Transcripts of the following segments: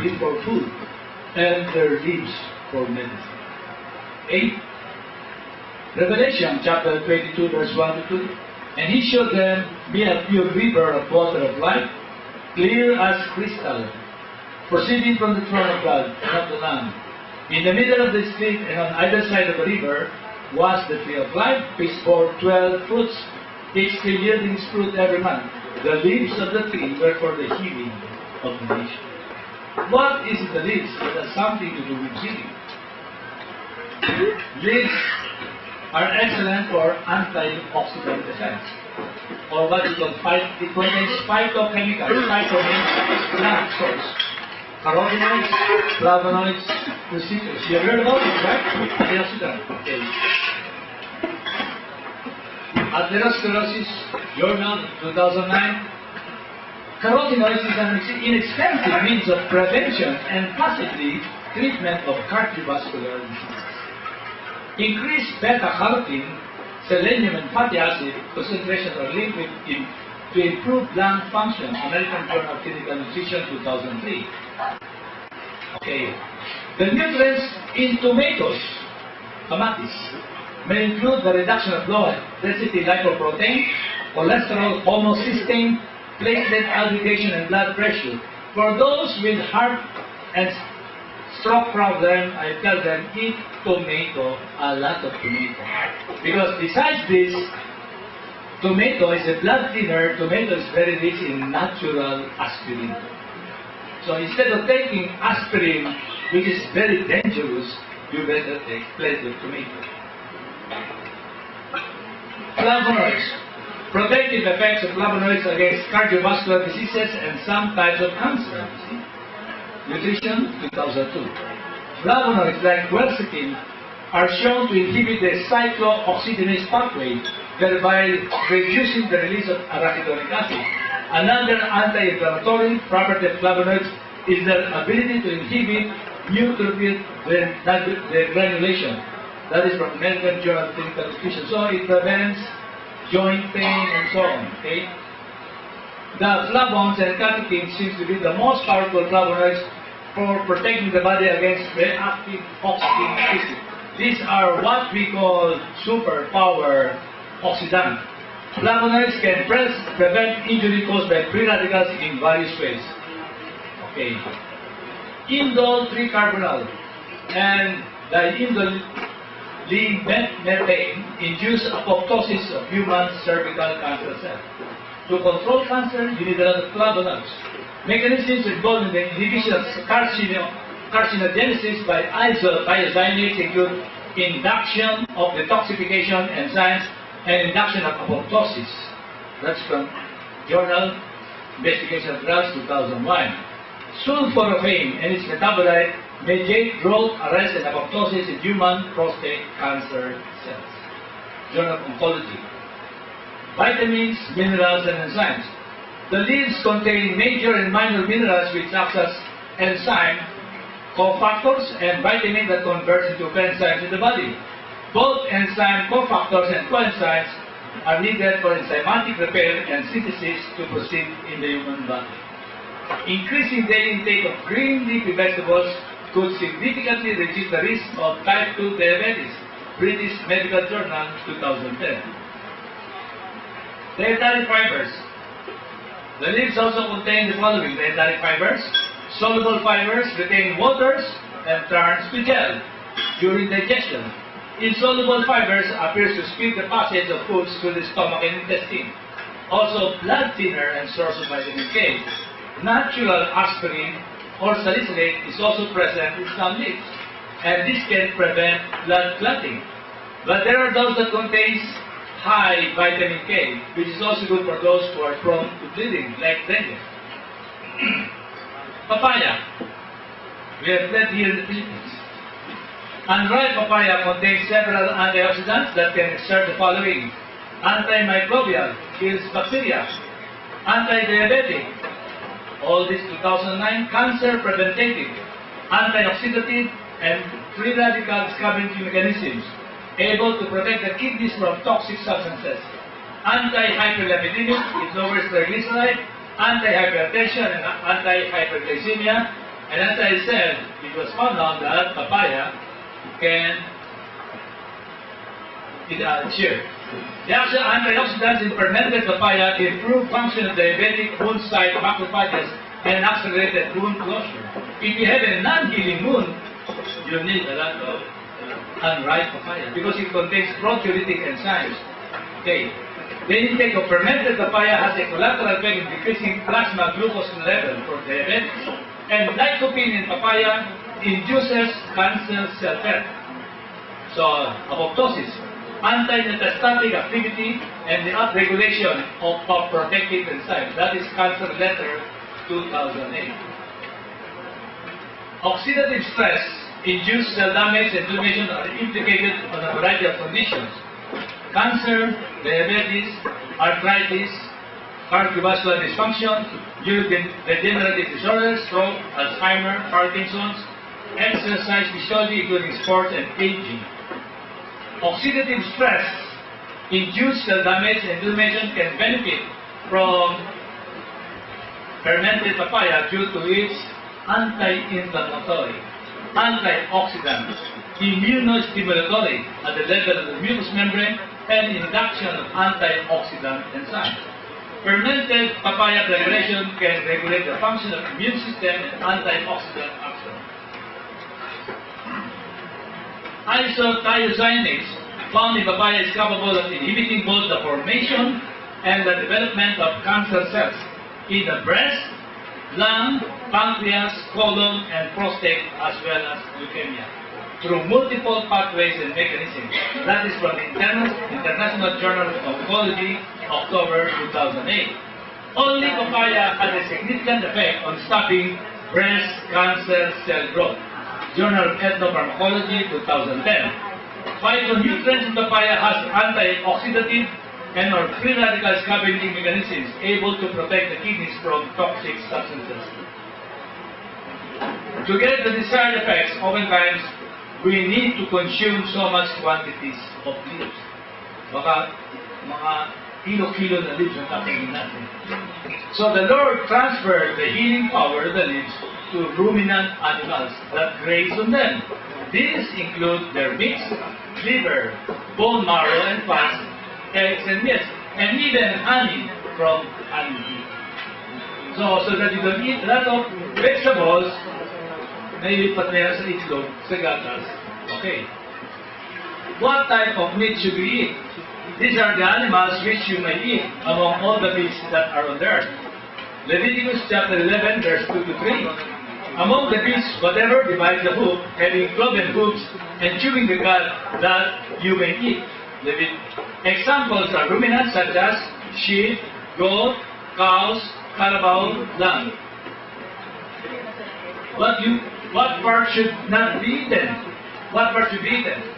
live for food, and their leaves for medicine. 8. Revelation chapter 22 verse 1 to 2. And he showed them me a pure river of water of life, clear as crystal, proceeding from the throne of God and of the Lamb. In the middle of the street and on either side of the river was the tree of life, which bore 12 fruits, each tree yielding its fruit every month. The leaves of the tree were for the healing of the nation. What is the leaves? It has something to do with healing. Leaves are excellent for antioxidant effects, or what you call it contains phytochemicals, plant source, carotenoids, flavonoids, cruciferous. You have heard about it, right? Antioxidant. Okay. Arteriosclerosis Journal 2009. Carotenoids is an inexpensive means of prevention and possibly treatment of cardiovascular diseases. Increased beta-carotene, selenium, and fatty acid concentrations are linked to improved lung function. American Journal of Clinical Nutrition 2003. Okay. The nutrients in tomatoes, may include the reduction of low-density lipoprotein, cholesterol, homocysteine, platelet aggregation, and blood pressure. For those with heart and stroke problem, I tell them, eat tomato, a lot of tomato. Because besides this, tomato is a blood thinner. Tomato is very rich in natural aspirin. So instead of taking aspirin, which is very dangerous, you better take plenty of tomato. Flavonoids. Protective effects of flavonoids against cardiovascular diseases and some types of cancer. Nutrition 2002. Flavonoids like quercetin are shown to inhibit the cyclooxygenase pathway, thereby reducing the release of arachidonic acid. Another anti-inflammatory property of flavonoids is their ability to inhibit neutrophil degranulation. That is from American Journal of Clinical Nutrition. So it prevents joint pain and so on. Okay? The flavones and catechins seems to be the most powerful flavonoids for protecting the body against reactive oxygen species. These are what we call superpower oxidants. Flavonoids can prevent injury caused by free radicals in various ways. Okay. Indole-3-carbinol and diindolylmethane induce apoptosis of human cervical cancer cells. To control cancer, you need a lot of flavonoids. Mechanisms involved in the inhibition of carcinogenesis by isothiocyanates include induction of detoxification enzymes and induction of apoptosis. That's from Journal Investigation of Drugs 2001. Sulforaphane and its metabolite mediate growth, arrest, and apoptosis in human prostate cancer cells. Journal of Oncology. Vitamins, minerals, and enzymes. The leaves contain major and minor minerals which act as enzyme cofactors and vitamins that convert into coenzymes in the body. Both enzyme cofactors and coenzymes are needed for enzymatic repair and synthesis to proceed in the human body. Increasing daily intake of green leafy vegetables could significantly reduce the risk of type 2 diabetes. British Medical Journal 2010. Dietary fibers. The leaves also contain the following dietary fibers. Soluble fibers retain waters and turns to gel during digestion. Insoluble fibers appears to speed the passage of foods through the stomach and intestine. Also blood thinner and source of vitamin K. Natural aspirin or salicylate is also present in some leaves, and this can prevent blood clotting. But there are those that contains high vitamin K, which is also good for those who are prone to bleeding, like dengue. Papaya. We have that here in the Philippines. Unripe papaya contains several antioxidants that can exert the following: antimicrobial, kills bacteria; anti-diabetic, all this 2009, cancer preventative, antioxidative, and free radical scavenging mechanisms, able to protect the kidneys from toxic substances. Anti-hyperlipidemic, it lowers triglyceride, anti-hypertension and anti-hyperglycemia, And as I said, it was found out that papaya can cheer. The actual antioxidants in fermented papaya improve function of diabetic wound site macrophages and accelerated wound closure. If you have a non-healing wound, you need a lot of unripe papaya because it contains proteolytic enzymes. Okay. The intake of fermented papaya has a collateral effect in decreasing plasma glucose level for diabetics. And lycopene in papaya induces cancer cell death. So, apoptosis, anti-metastatic activity, and the upregulation of protective enzymes. That is Cancer Letter 2008. Oxidative stress, induced cell damage, and inflammation are implicated on a variety of conditions. Cancer, diabetes, arthritis, cardiovascular dysfunction, neurodegenerative disorders, stroke, Alzheimer, Parkinson's, exercise physiology including sports and aging. Oxidative stress, induced cell damage and inflammation can benefit from fermented papaya due to its anti-inflammatory, antioxidant, immunostimulatory at the level of the mucous membrane, and induction of antioxidant enzymes. Fermented papaya preparation can regulate the function of the immune system and antioxidant action. Isothiocyanates found in papaya is capable of inhibiting both the formation and the development of cancer cells in the breast, lung, pancreas, colon, and prostate, as well as leukemia, through multiple pathways and mechanisms. That is from the International Journal of Oncology, October 2008. Only papaya has a significant effect on stopping breast cancer cell growth. Journal of Ethnopharmacology, 2010. Phytonutrients in papaya has antioxidative and or free radical scavenging mechanisms able to protect the kidneys from toxic substances. To get the desired effects, oftentimes we need to consume so much quantities of leaves. Baka mga kilo-kilo na leaves ang katingin natin. So the Lord transferred the healing power of the leaves to ruminant animals that graze on them. These include their meats, liver, bone marrow and fats, eggs and meats, and even honey from honey. So that you don't eat a lot of vegetables, nailipat na yan sa itlog, sa gatas. Okay. What type of meat should we eat? These are the animals which you may eat among all the beasts that are on the earth. Leviticus chapter 11, verse 2 to 3. Among the beasts, whatever divides the hoof, having cloven hoofs, and chewing the cud, that you may eat. Examples are ruminants such as sheep, goat, cows, carabao, lamb. What part should not be eaten? What part should be eaten?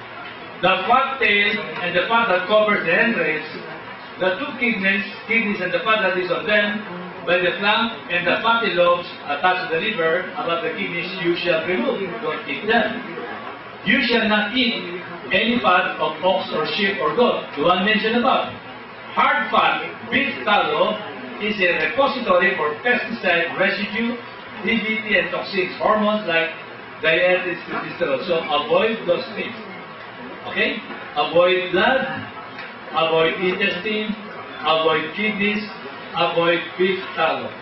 The fat tail and the fat that covers the entrails, the two kidneys and the fat that is on them, by the flank and the fatty lobes attached to the liver above the kidneys you shall remove. Don't eat them. You shall not eat any fat of ox or sheep or goat, the one mentioned above. Hard fat, beef tallow, is a repository for pesticide residue, DDT and toxins, hormones like diindolylmethane. So avoid those things. Okay? Avoid blood, avoid intestine, avoid kidneys, avoid beef tallow.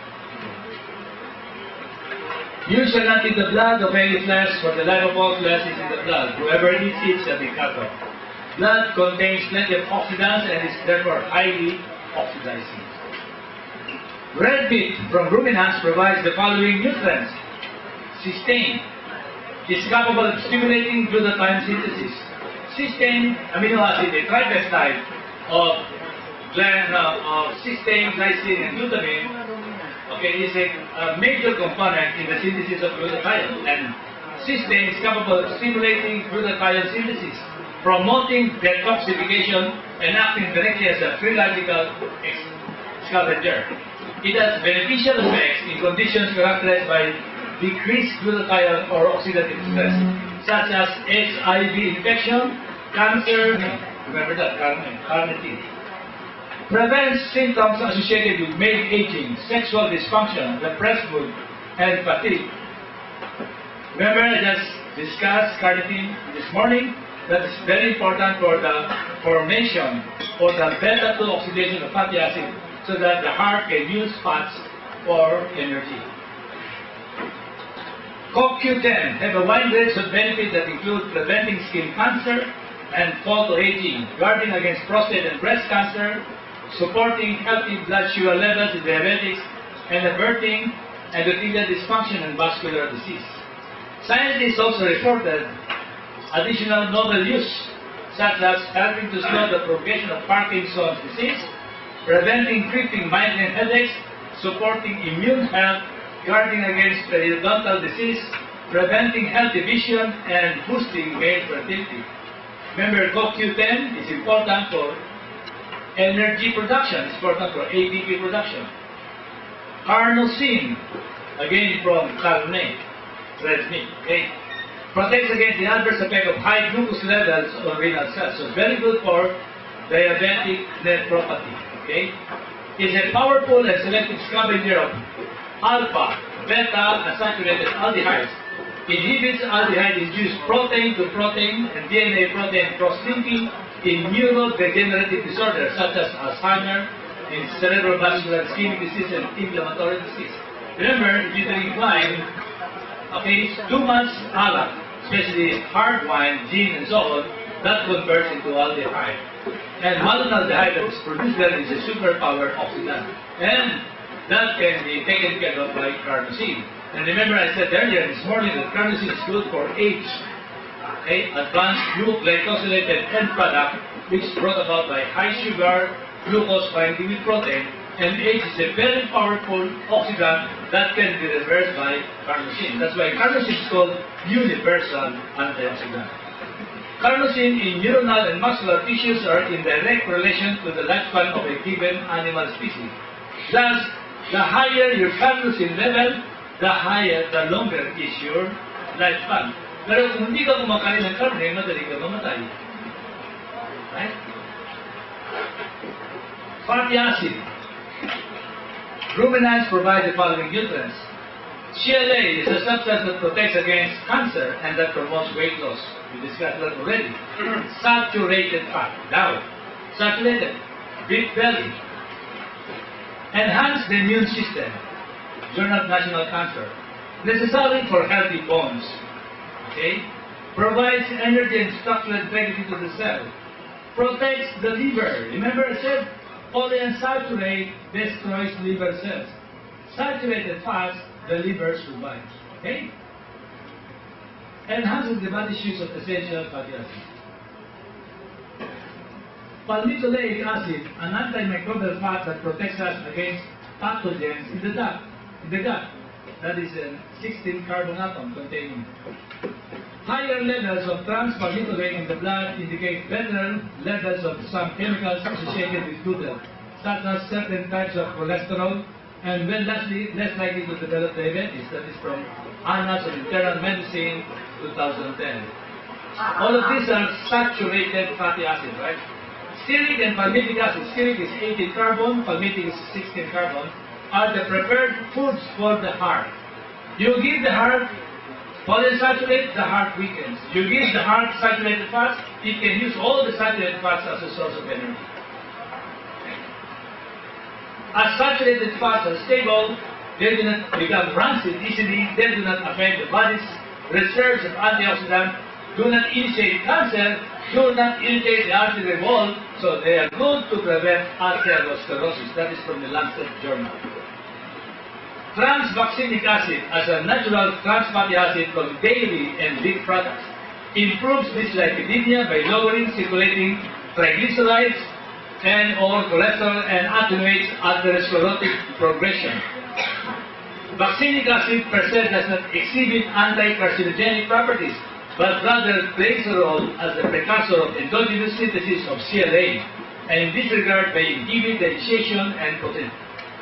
You shall not eat the blood of any flesh, for the life of all flesh is in the blood. Whoever eats it shall be cut off. Blood contains plenty of oxidants and is therefore highly oxidizing. Red meat from ruminants provides the following nutrients. Cysteine is capable of stimulating glutathione synthesis. Cysteine amino acid, a tripeptide of cysteine, glycine, and glutamine, is a major component in the synthesis of glutathione. And cysteine is capable of stimulating glutathione synthesis, promoting detoxification, and acting directly as a free radical scavenger. It has beneficial effects in conditions characterized by decreased glutathione or oxidative stress, such as HIV infection, cancer, remember that, carnitine. Prevents symptoms associated with male aging, sexual dysfunction, depressed mood, and fatigue. Remember, I just discussed carnitine this morning. That is very important for the formation or the beta-2 oxidation of fatty acid so that the heart can use fats for energy. CoQ10 have a wide range of benefits that include preventing skin cancer and photoaging, guarding against prostate and breast cancer, supporting healthy blood sugar levels in diabetics, and averting endothelial dysfunction and vascular disease. Scientists also reported additional novel use, such as helping to slow the progression of Parkinson's disease, preventing creeping migraine headaches, supporting immune health, guarding against periodontal disease, preventing healthy vision, and boosting male fertility. Remember, CoQ10 is important for energy production, it's important for ATP production. Carnosine, again from carne, red meat, okay? Protects against the adverse effect of high glucose levels on renal cells. So very good for diabetic nephropathy. Okay? It's a powerful and selective scavenger of alpha, beta, unsaturated aldehydes. Inhibits aldehyde-induced protein-to-protein and DNA-protein cross-linking in neurodegenerative disorders such as Alzheimer's, in cerebral vascular ischemic disease, and inflammatory disease. Remember, if you drink wine, okay, too much alcohol, especially hard wine, gin, and so on, that converts into aldehyde. And malonaldehyde that is produced there is a superpower oxidant. And that can be taken care of by carnosine. And remember I said earlier this morning that carnosine is good for age. Okay, advanced glycosylated end product, which is brought about by high sugar, glucose binding with protein, and age is a very powerful oxidant that can be reversed by carnosine. That's why carnosine is called universal antioxidant. Carnosine in neuronal and muscular tissues are in direct relation to the lifespan of a given animal species. Thus, the higher your carnosine level, the longer is your lifespan. Pero kung hindi ka kumakain ng karne, madali ka mamatay. Right? Fatty acid. Ruminants provide the following nutrients. CLA is a substance that protects against cancer and that promotes weight loss. We discussed that already. Saturated fat. Now, saturated. Beef belly. Enhance the immune system. Journal of National Cancer. Necessary for healthy bones. Okay? Provides energy and structural integrity to the cell. Protects the liver. Remember I said, polyunsaturated destroys liver cells. Saturated fats, the liver survives. Okay? Enhances the body's use of essential fatty acids. Palmitoleic acid, an antimicrobial fat that protects us against pathogens in the gut. That is a 16 carbon atom containing. Higher levels of trans-palmitoleic in the blood indicate better levels of some chemicals associated with gluten, such as certain types of cholesterol, and when lastly, less likely to develop diabetes. That is from Annals of Internal Medicine, 2010. All of these are saturated fatty acids, right? Stearic and palmitic acid. Stearic is 18 carbon, palmitic is 16 carbon, are the preferred foods for the heart. You give the heart polyunsaturated, the heart weakens. You give the heart saturated fats, it can use all the saturated fats as a source of energy. As saturated fats are stable, they do not become rancid easily, they do not affect the body's reserves of antioxidants, do not initiate cancer, do not irritate the arterial wall, so they are good to prevent arteriosclerosis. That is from the Lancet Journal. Trans-vaccinic acid, as a natural trans fatty acid from dairy and beef products, improves dyslipidemia by lowering circulating triglycerides and or cholesterol and attenuates arteriosclerotic progression. Vaccinic acid per se does not exhibit anti-carcinogenic properties, but rather plays a role as a precursor of endogenous synthesis of CLA, and in this regard may inhibit the initiation and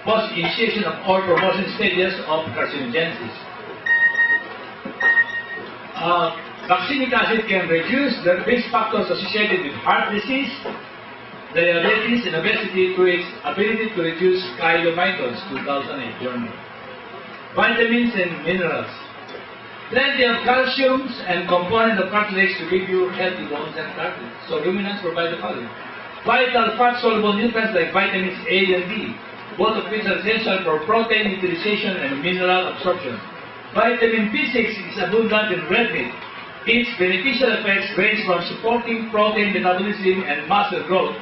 post-initiation of or promotion stages of carcinogenesis. Vaccinic acid can reduce the risk factors associated with heart disease, diabetes, and obesity through its ability to reduce chylomicrons, 2008 journal. Vitamins and minerals. Plenty of calciums and component of cartilage to give you healthy bones and cartilage. So ruminants provide the following. Vital fat-soluble nutrients like vitamins A and D, both of which are essential for protein utilization and mineral absorption. Vitamin B6 is abundant in red meat. Its beneficial effects range from supporting protein metabolism and muscle growth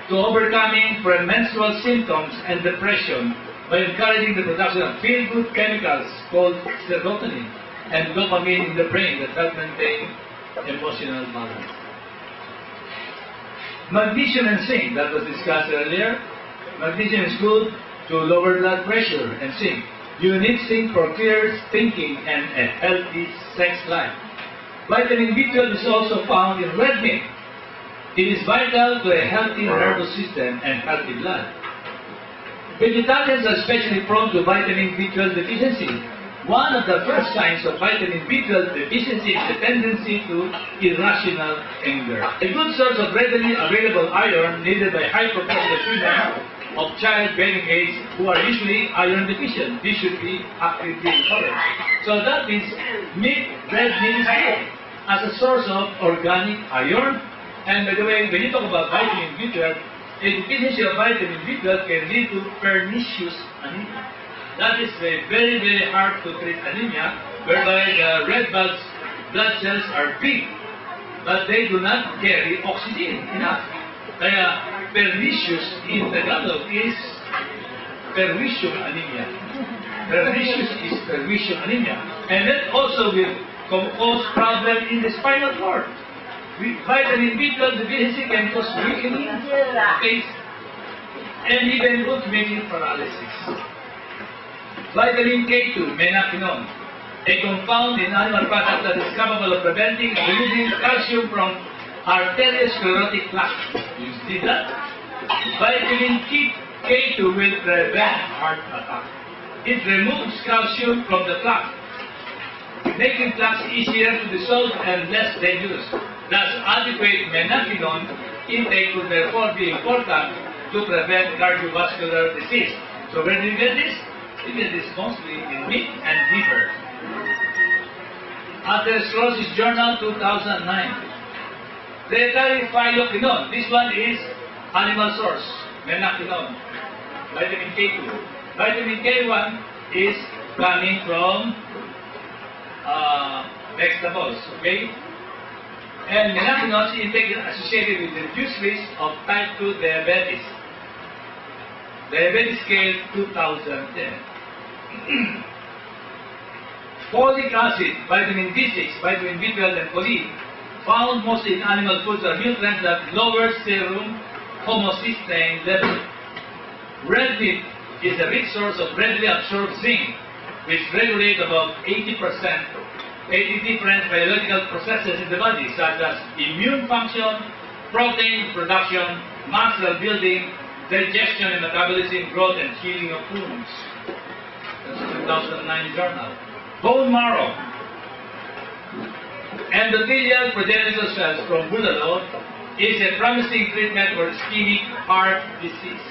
to overcoming premenstrual symptoms and depression by encouraging the production of feel-good chemicals called serotonin and dopamine in the brain that help maintain emotional balance. Magnesium and zinc, that was discussed earlier. Magnesium is good to lower blood pressure and zinc. You need zinc for clear thinking and a healthy sex life. Vitamin B12 is also found in red meat. It is vital to a healthy nervous system and healthy blood. Vegetarians are especially prone to vitamin B12 deficiency. One of the first signs of vitamin B12 deficiency is the tendency to irrational anger. A good source of readily available iron needed by high-propensity women of childbearing age who are usually iron deficient. This should be actively encouraged. So that means red meat is good as a source of organic iron. And by the way, when you talk about vitamin B12, a deficiency of vitamin B12 can lead to pernicious anemia. That is a very, very hard to treat anemia, whereby the red blood cells are big, but they do not carry oxygen enough. Kaya pernicious in Tagalog is pervisium anemia. Pernicious is pervisium anemia. And that also will cause problem in the spinal cord. Vitamin B12 deficiency can cause weakening, okay, and even ultimately paralysis. Vitamin K2, menaquinone, a compound in animal products that is capable of preventing and removing calcium from arteriosclerotic plaques. You see that? Vitamin K2 will prevent heart attack. It removes calcium from the plaque, making plaques easier to dissolve and less dangerous. Thus, adequate menaquinone intake would therefore be important to prevent cardiovascular disease. So where do you get this? You get this mostly in meat and liver. Arteriosclerosis Journal 2009. Diindolylmethane. This one is animal source, menaquinone. Vitamin K2. Vitamin K1 is coming from vegetables, okay? And menaquinone intake is associated with reduced risk of type 2 diabetes. Diabetes scale 2010. Folic acid, vitamin B6, vitamin B12, and choline, found mostly in animal foods, are nutrients that lower serum homocysteine level. Red meat is a rich source of readily absorbed zinc, which regulates about 80% different biological processes in the body, such as immune function, protein production, muscle building, digestion and metabolism, growth and healing of wounds. That's a 2009 journal. Bone marrow. Endothelial progenitor cells from Bulalo is a promising treatment for ischemic heart disease.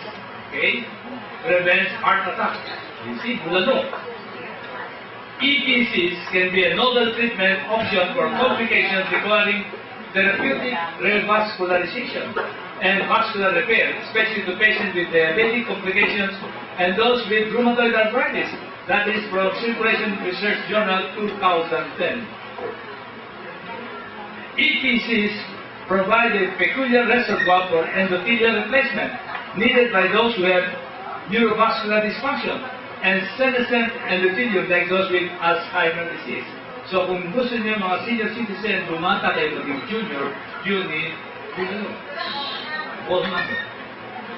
Okay? Prevents heart attack. You see, Bulalo. EPCs can be a novel treatment option for complications requiring therapeutic revascularization and vascular repair, especially to patients with diabetic complications and those with rheumatoid arthritis. That is from Circulation Research Journal 2010. EPCs provide a peculiar reservoir for endothelial replacement needed by those who have neurovascular dysfunction and senescent endothelium like those with Alzheimer's disease. So kung gusto niyo mga senior citizen bumata kayo maging junior, you need Bone Marrow.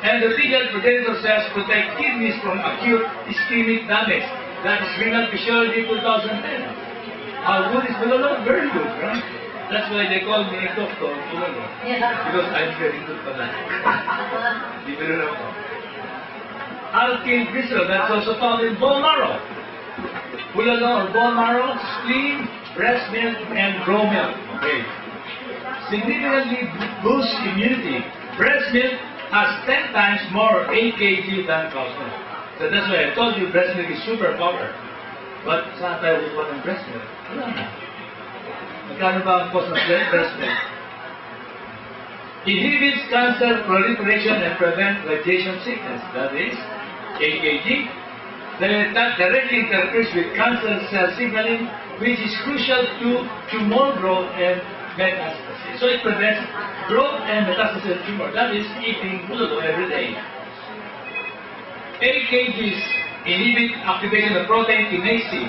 Endothelial progenitor cells protect kidneys from acute ischemic damage. That is Renal Physiology 2010. How good is Bulalo? Very good, right? That's why they call me Dr. Bulalo. Because I'm very good for that. Alkylglycerols, that's also found in bone marrow. Bulalo or bone marrow, spleen, breast milk, and raw milk. Okay. Significantly boosts immunity. Breast milk has 10 times more AKG than cow's milk. So that's why I told you breast milk is super power. But saan tayo kukuha ng breast milk? Wala na. Magkano ba ang cost ng breast milk? Inhibits cancer proliferation and prevent radiation sickness. That is AKG. Directly interferes with cancer cell signaling, which is crucial to tumor growth and metastasis. So it prevents growth and metastasis of tumor. That is eating bulalo every day. AKGs inhibit activation of protein kinase,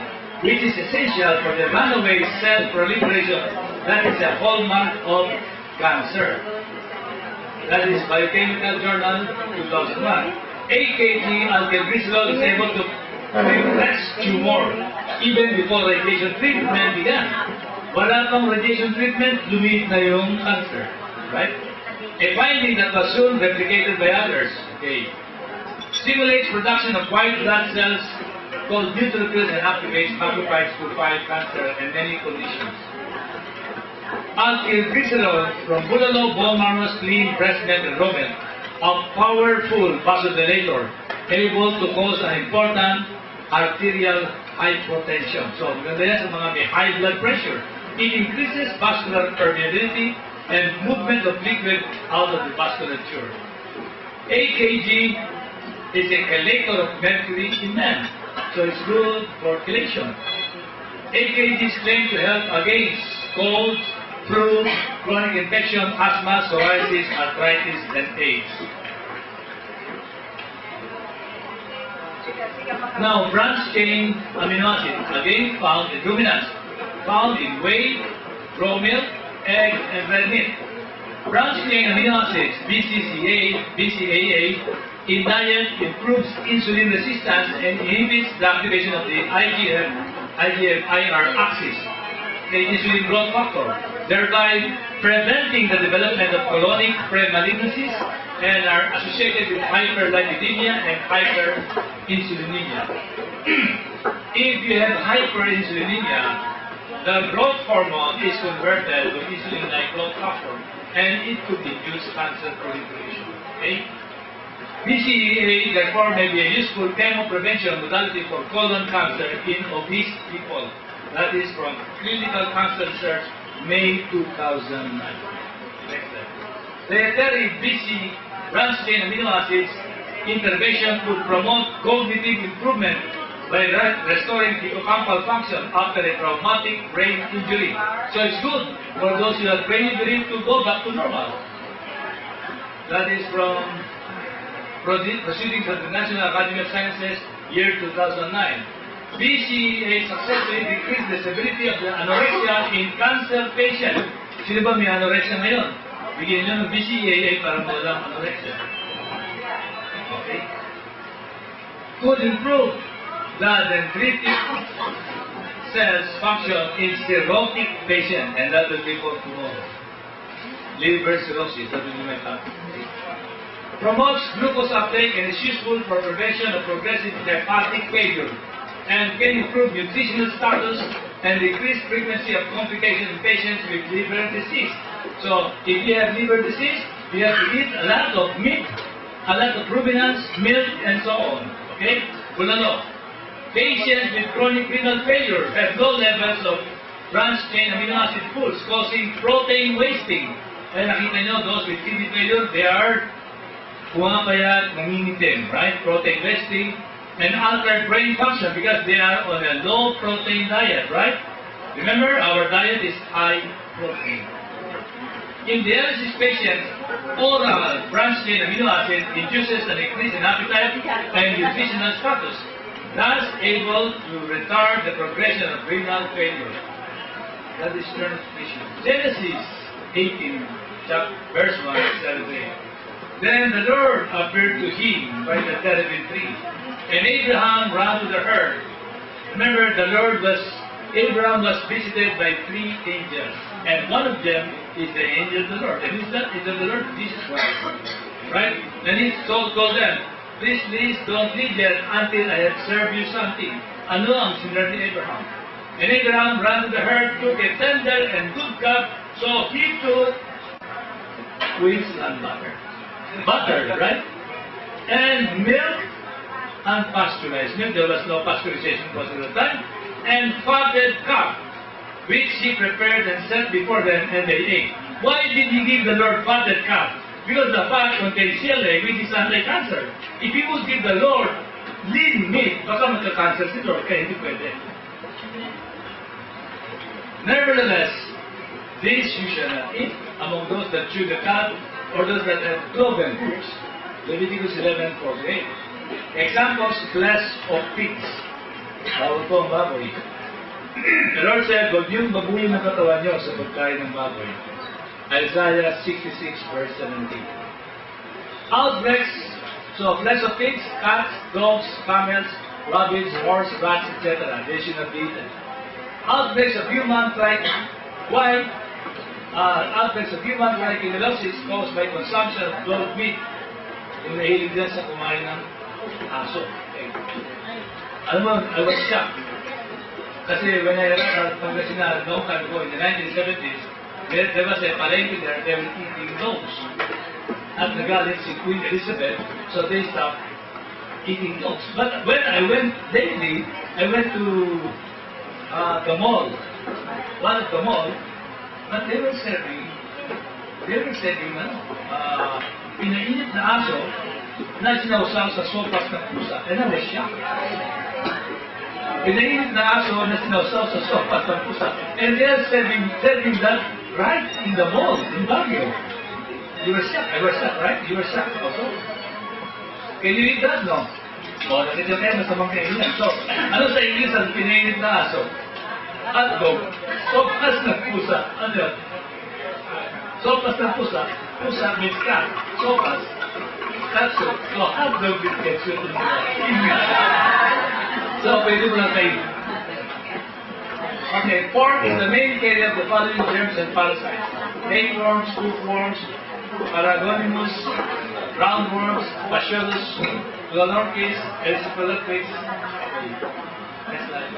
which is essential for the runaway cell proliferation. That is a hallmark of cancer. That is Biochemical Journal 2001. AKG Alkylglycerols is able to repress tumor even before radiation treatment began. Wala pang radiation treatment, lumit na yung cancer. Right? A finding that was soon replicated by others. Okay. Stimulates production of white blood cells called neutrophils and activates macrophages to fight cancer and many conditions. Alkylglycerols from Bulalo, Bone Marrow, Spleen, breast milk, and rumen, a powerful vasodilator able to cause an important arterial hypotension. So, maganda yan sa mga may high blood pressure. It increases vascular permeability and movement of liquid out of the vasculature. AKG is a chelator of mercury in man, so it's good for chelation. AKG is claimed to help against colds, flu, chronic infection, asthma, psoriasis, arthritis, and AIDS. Now, branched-chain amino acids, again found in ruminants, found in whey, raw milk, eggs, and red meat. Branched-chain amino acids, BCAA, in diet improves insulin resistance and inhibits the activation of the IGF-IR axis, the insulin growth factor, thereby preventing the development of colonic premalignancies and are associated with hyperlipidemia and hyperinsulinemia. If you have hyperinsulinemia, the growth hormone is converted to insulin-like growth factor, and it could induce cancer proliferation. Okay? BCAA, therefore, may be a useful chemoprevention modality for colon cancer in obese people. That is from Clinical Cancer Research, May 2009. Next slide. Dietary BC branched-chain amino acids intervention could promote cognitive improvement by restoring hippocampal function after a traumatic brain injury. So it's good for those who have brain injury to go back to normal. That is from Proceedings of the National Academy of Sciences, year 2009. BCAA successfully decreased the severity of the anorexia in cancer patients. Sino ba may anorexia ngayon? Bigyan nyo ng BCAA para mawala ang anorexia. Okay. Could improve the dendritic cells function in cirrhotic patients, and that will be for tomorrow. Liver cirrhosis, that will be my topic. Promotes glucose uptake and is useful for prevention of progressive hepatic failure, and can improve nutritional status and decrease frequency of complications in patients with liver disease. So, if you have liver disease, you have to eat a lot of meat, a lot of ruminants, milk, and so on. Okay? Bulalo. Patients with chronic renal failure have low levels of branched-chain amino acid foods, causing protein wasting. And nakita nyo, those with kidney failure, they are pumapayat, nangingitim, right? Protein wasting, and altered brain function because they are on a low protein diet, right? Remember, our diet is high protein. In dialysis patients, oral branched-chain amino acid induces an increase in appetite and nutritional status, thus able to retard the progression of renal failure. That is Genesis 18, verse 1, 7-8. Then the Lord appeared to him by the terebinth tree, and Abraham ran to the herd. Remember, Abraham was visited by 3 angels, and one of them is the angel of the Lord. And who's that? Is the Lord Jesus Christ. Right? And he told them, please don't leave yet until I have served you something. Ano ang sinurd ni Abraham? And Abraham ran to the herd, took a tender and good cup, so he took wheat and butter. Butter, right? And milk, unpasteurized milk. There was no pasteurization process at the time. and fatted calf, which he prepared and set before them, and they ate. Why did he give the Lord fatted calf? Because the fat contains CLA, which is anti-cancer. If he would give the Lord lean meat, baka magka-cancer si Lord, kaya hindi pwede. Nevertheless, this you shall not eat among those that chew the cud or those that have cloven hoofs. Leviticus 11:48. Examples, flesh of pigs. Bawal po ang baboy. The Lord said, huwag niyong babuyin ang katawan niyo sa pagkain ng baboy. Isaiah 66:17. Outbreaks, so flesh of pigs, cats, dogs, camels, rabbits, horse, rats, etc. They should not be eaten. Outbreaks of human-like immunosis caused by consumption of goat meat. Yung nahilig dyan sa kumain ng aso. Okay. Alam mo, I was shocked. Kasi when I read at Pangasinan long time ago in the 1970s, there was a palengke there, they were eating dogs. At nagalit si Queen Elizabeth, so they stopped eating dogs. But when I went lately, I went to the mall, one of the mall, but they were serving pinainit na aso na sinausaw sa sopas ng pusa. And I was shocked. Pinainit na aso na sinausaw sa sopas ng pusa. And they are serving that right in the mall, in Baguio. You were shocked. I was shocked, right? You were shocked also. Can you eat that? No? O, nakita kayo masamang kainan. So, ano sa English ang pinainit na aso? Hotdog. Sopas ng pusa. Ano yun? Sopas ng pusa. Pusa means cat. Sopas. Ketchup. So, hotdog with ketchup. So, pwede mo lang kayo. Okay, pork is the main carrier of the following germs and parasites. Tapeworms, hookworms, Paragonimus, roundworms, Bacillus, Glaunorchis, Erysipelotrix. Next slide.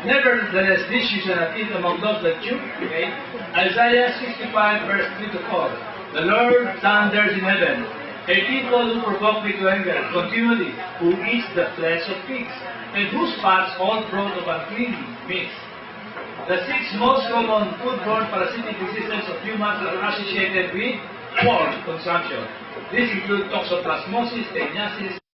Nevertheless, this you shall not eat among those that chew. Okay? Isaiah 65:3-4. The Lord thunders in heaven, a people who provoke me to anger continually, who eats the flesh of pigs, and whose parts all brought of unclean meats. The 6 most common foodborne parasitic diseases of humans are associated with pork consumption. These include toxoplasmosis, teinacis,